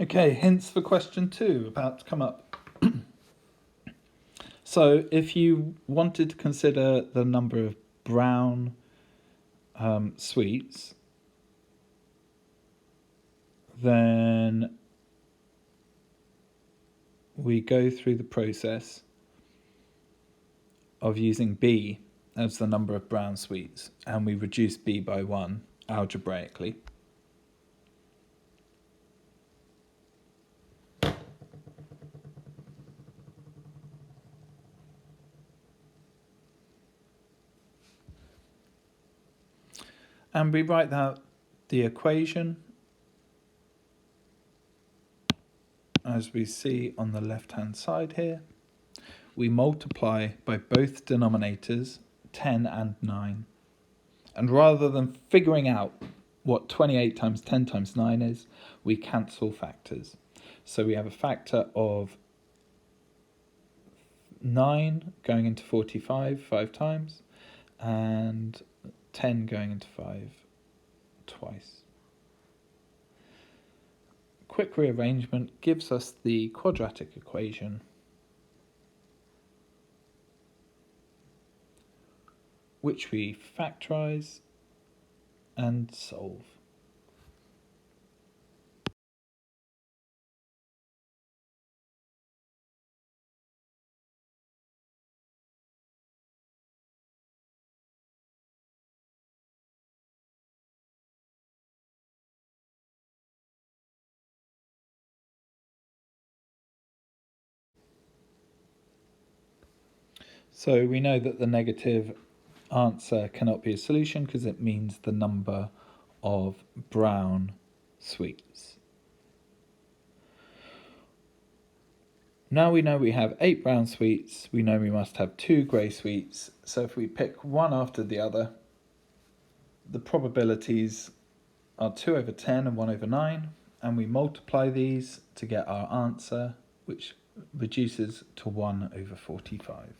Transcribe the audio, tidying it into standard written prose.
Okay, hints for question 2 about to come up. So if you wanted to consider the number of brown sweets, then we go through the process of using b as the number of brown sweets, and we reduce b by 1 algebraically. And we write out the equation as we see on the left hand side here. We multiply by both denominators, 10 and 9. And rather than figuring out what 28 times 10 times 9 is, we cancel factors. So we have a factor of 9 going into 45 5 times, and 10 going into 5 twice. Quick rearrangement gives us the quadratic equation, which we factorise and solve. So we know that the negative answer cannot be a solution because it means the number of brown sweets. Now we know we have 8 brown sweets, we know we must have 2 grey sweets, so if we pick one after the other, the probabilities are 2 over 10 and 1 over 9, and we multiply these to get our answer, which reduces to 1 over 45.